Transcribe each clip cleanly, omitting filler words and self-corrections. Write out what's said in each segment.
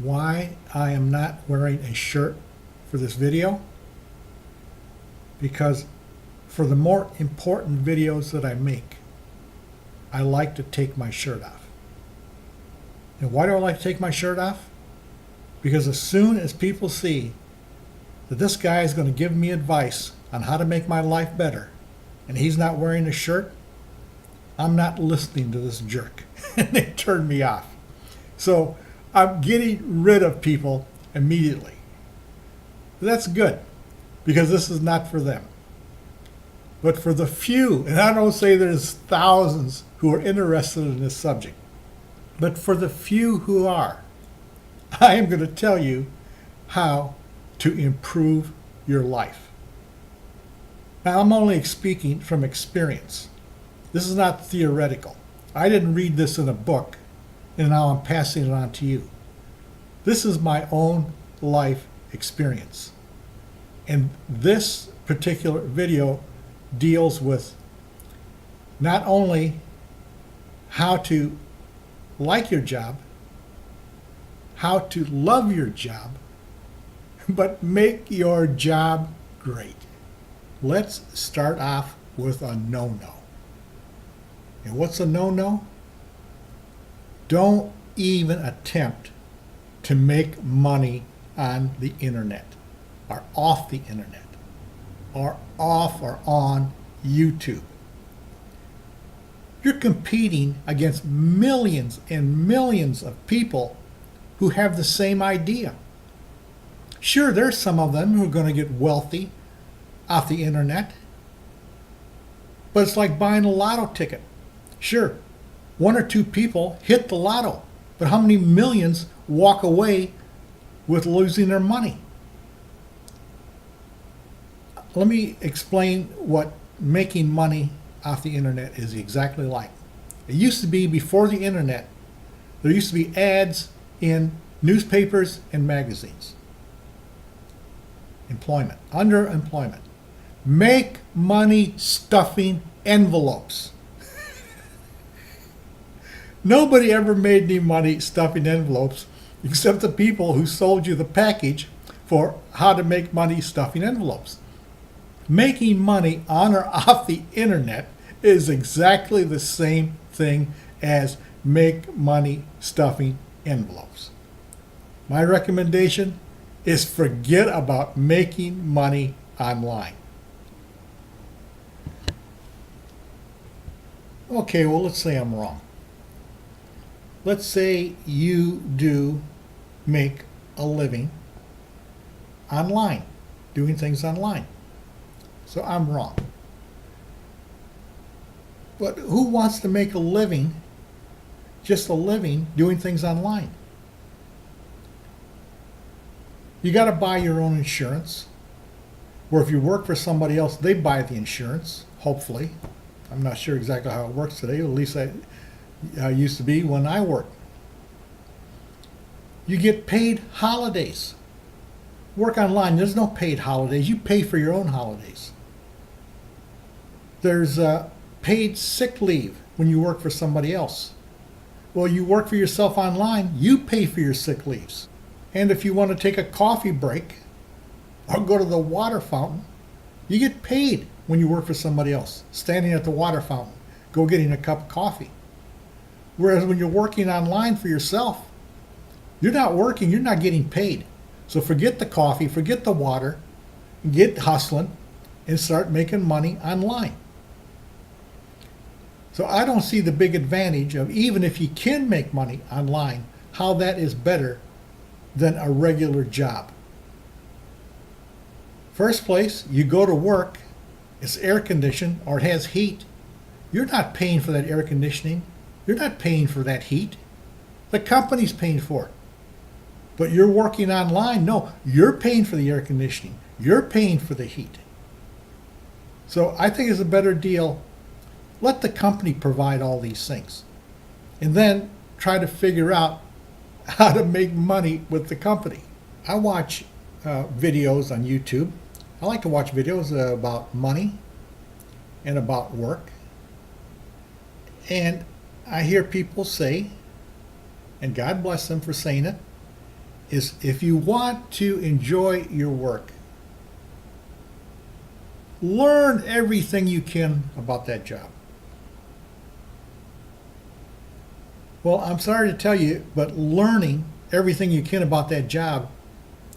why I am not wearing a shirt for this video, because for the more important videos that I make, I like to take my shirt off. And why do I like to take my shirt off? Because as soon as people see that this guy is going to give me advice on how to make my life better, and he's not wearing a shirt, I'm not listening to this jerk. And they turn me off. So I'm getting rid of people immediately. That's good, because this is not for them. But for the few, and I don't say there's thousands who are interested in this subject, but for the few who are, I am going to tell you how to improve your life. Now, I'm only speaking from experience. This is not theoretical. I didn't read this in a book, and now I'm passing it on to you. This is my own life experience. And this particular video deals with not only how to like your job, how to love your job, but make your job great. Let's start off with a no-no. And what's a no-no? Don't even attempt to make money on the internet, or off the internet, or off or on YouTube. You're competing against millions and millions of people who have the same idea. Sure, there's some of them who are going to get wealthy off the internet, but it's like buying a lotto ticket. Sure, one or two people hit the lotto, but how many millions walk away with losing their money? Let me explain what making money off the internet is exactly like. It used to be, before the internet, there used to be ads in newspapers and magazines. Employment, underemployment. Make money stuffing envelopes. Nobody ever made any money stuffing envelopes except the people who sold you the package for how to make money stuffing envelopes. Making money on or off the internet is exactly the same thing as make money stuffing envelopes. My recommendation is forget about making money online. Okay, well, let's say I'm wrong. Let's say you do make a living online, doing things online. So I'm wrong. But who wants to make a living, just a living, doing things online? You got to buy your own insurance. Or if you work for somebody else, they buy the insurance, hopefully. I'm not sure exactly how it works today, at least I used to be when I worked. You get paid holidays. Work online, there's no paid holidays. You pay for your own holidays. There's paid sick leave when you work for somebody else. Well, you work for yourself online, you pay for your sick leaves. And if you want to take a coffee break or go to the water fountain, you get paid when you work for somebody else, standing at the water fountain, go getting a cup of coffee. Whereas when you're working online for yourself, you're not working, you're not getting paid. So forget the coffee, forget the water, get hustling, and start making money online. So I don't see the big advantage of, even if you can make money online, how that is better than a regular job. First place, you go to work, it's air conditioned or it has heat. You're not paying for that air conditioning. You're not paying for that heat. The company's paying for it. But you're working online. No, you're paying for the air conditioning. You're paying for the heat. So I think it's a better deal. Let the company provide all these things. And then try to figure out how to make money with the company. I watch videos on YouTube. I like to watch videos about money and about work. And I hear people say, and God bless them for saying it, is if you want to enjoy your work, learn everything you can about that job. Well, I'm sorry to tell you, but learning everything you can about that job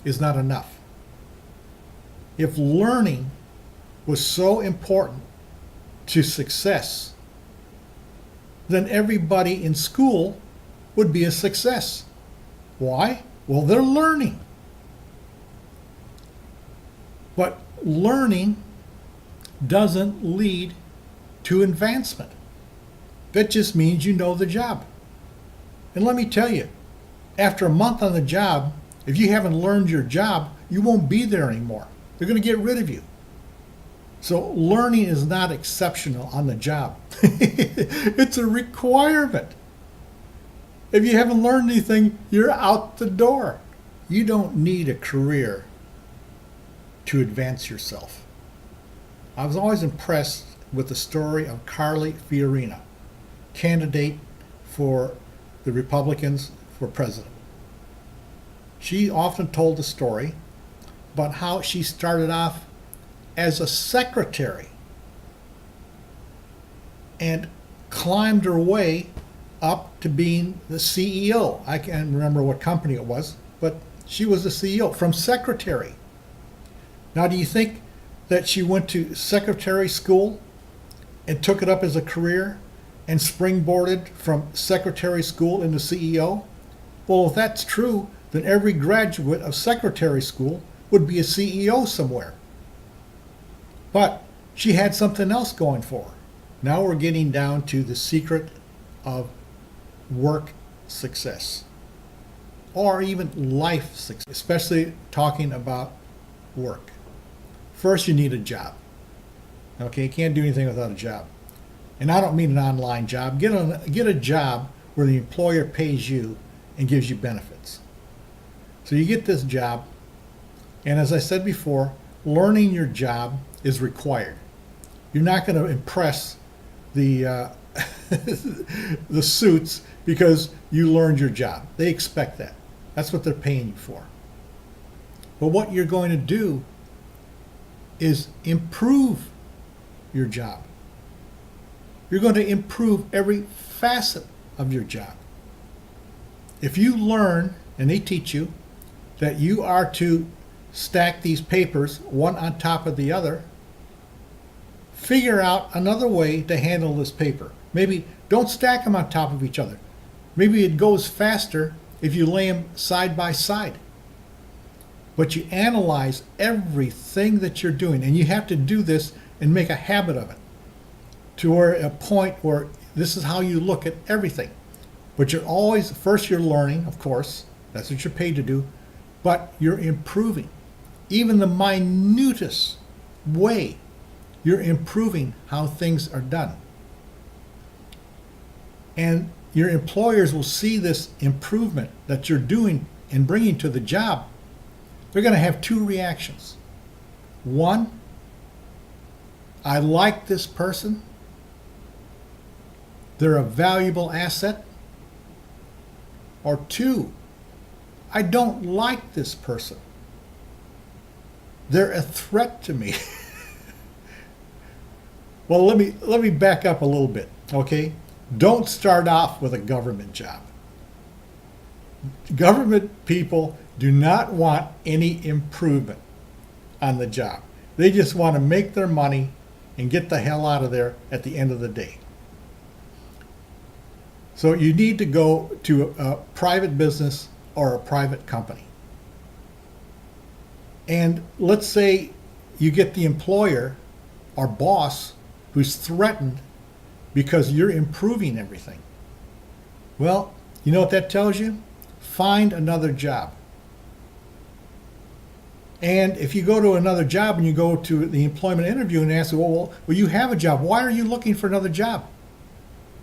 is not enough. If learning was so important to success, then everybody in school would be a success. Why? Well, they're learning. But learning doesn't lead to advancement. That just means you know the job. And let me tell you, after a month on the job, if you haven't learned your job, you won't be there anymore. They're going to get rid of you. So learning is not exceptional on the job. It's a requirement. If you haven't learned anything, you're out the door. You don't need a career to advance yourself. I was always impressed with the story of Carly Fiorina, candidate for the Republicans for president. She often told the story about how she started off as a secretary and climbed her way up to being the CEO. I can't remember what company it was, but she was the CEO from secretary. Now, do you think that she went to secretary school and took it up as a career and springboarded from secretary school into CEO? Well, if that's true, then every graduate of secretary school would be a CEO somewhere. But she had something else going for her. Now we're getting down to the secret of work success, or even life success, especially talking about work. First, you need a job. Okay, you can't do anything without a job. And I don't mean an online job. Get a job where the employer pays you and gives you benefits. So you get this job, and as I said before, learning your job is required. You're not going to impress the the suits because you learned your job. They expect that. That's what they're paying you for. But what you're going to do is improve your job. You're going to improve every facet of your job. If you learn, and they teach you, that you are to stack these papers one on top of the other, figure out another way to handle this paper. Maybe don't stack them on top of each other. Maybe it goes faster if you lay them side by side. But you analyze everything that you're doing, and you have to do this and make a habit of it to where a point where this is how you look at everything. But you're always, first you're learning, of course, that's what you're paid to do, but you're improving. Even the minutest way, you're improving how things are done. And your employers will see this improvement that you're doing and bringing to the job. They're going to have two reactions. One, I like this person. They're a valuable asset. Or two, I don't like this person. They're a threat to me. Well, let me back up a little bit, okay? Don't start off with a government job. Government people do not want any improvement on the job. They just want to make their money and get the hell out of there at the end of the day. So you need to go to a private business or a private company. And let's say you get the employer or boss who's threatened because you're improving everything. Well, you know what that tells you? Find another job. And if you go to another job and you go to the employment interview and ask, well, you have a job. Why are you looking for another job?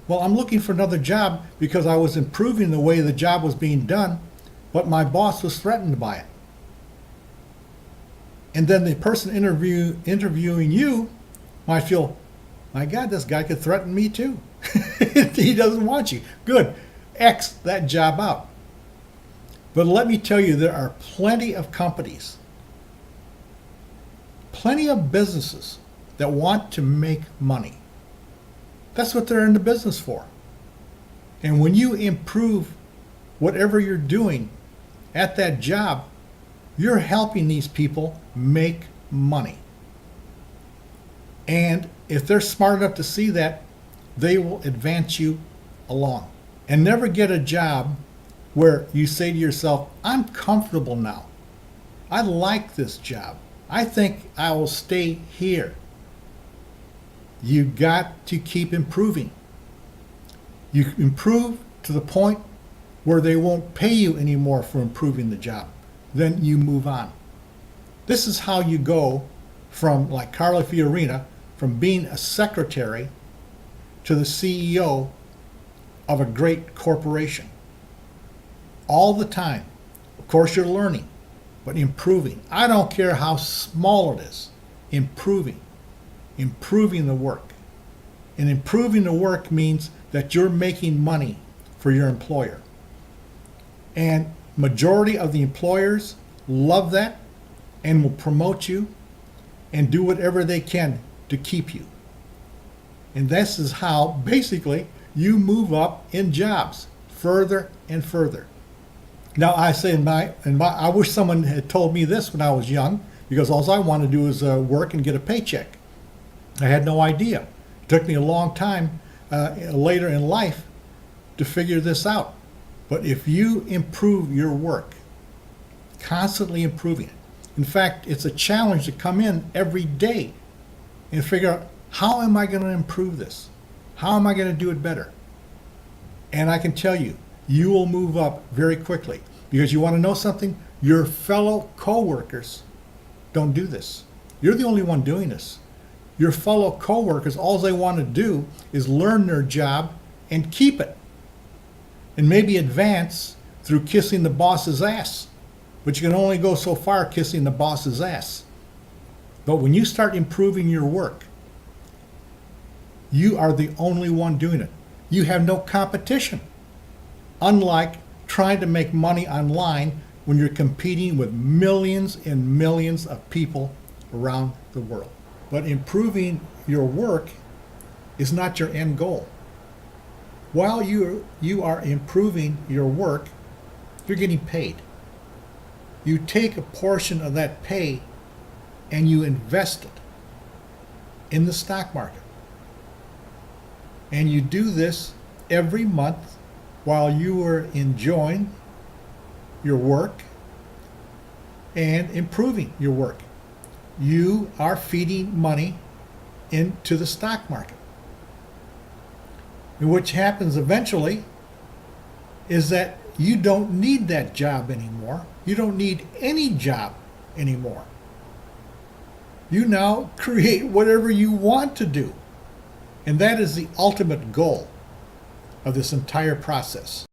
Well, I'm looking for another job because I was improving the way the job was being done, but my boss was threatened by it. And then the person interviewing you might feel, my God, this guy could threaten me too. He doesn't want you. Good. X that job out. But let me tell you, there are plenty of companies, plenty of businesses that want to make money. That's what they're in the business for. And when you improve whatever you're doing at that job, you're helping these people make money. And if they're smart enough to see that, they will advance you along. And never get a job where you say to yourself, I'm comfortable now. I like this job. I think I will stay here. You got to keep improving. You improve to the point where they won't pay you anymore for improving the job. Then you move on. This is how you go from, like Carla Fiorina, from being a secretary to the CEO of a great corporation. All the time. Of course, you're learning, but improving. I don't care how small it is. Improving the work. And improving the work means that you're making money for your employer. And majority of the employers love that and will promote you and do whatever they can to keep you. And this is how basically you move up in jobs further and further. Now I say I wish someone had told me this when I was young, because all I want to do is work and get a paycheck. I had no idea. It took me a long time later in life to figure this out. But if you improve your work, constantly improving it. In fact, it's a challenge to come in every day and figure out, how am I going to improve this? How am I going to do it better? And I can tell you, you will move up very quickly, because you want to know something? Your fellow coworkers don't do this. You're the only one doing this. Your fellow coworkers, all they want to do is learn their job and keep it. And maybe advance through kissing the boss's ass. But you can only go so far kissing the boss's ass. But when you start improving your work, you are the only one doing it. You have no competition. Unlike trying to make money online when you're competing with millions and millions of people around the world. But improving your work is not your end goal. While you are improving your work, you're getting paid. You take a portion of that pay and you invest it in the stock market. And you do this every month while you are enjoying your work and improving your work. You are feeding money into the stock market. And what happens eventually is that you don't need that job anymore. You don't need any job anymore. You now create whatever you want to do. And that is the ultimate goal of this entire process.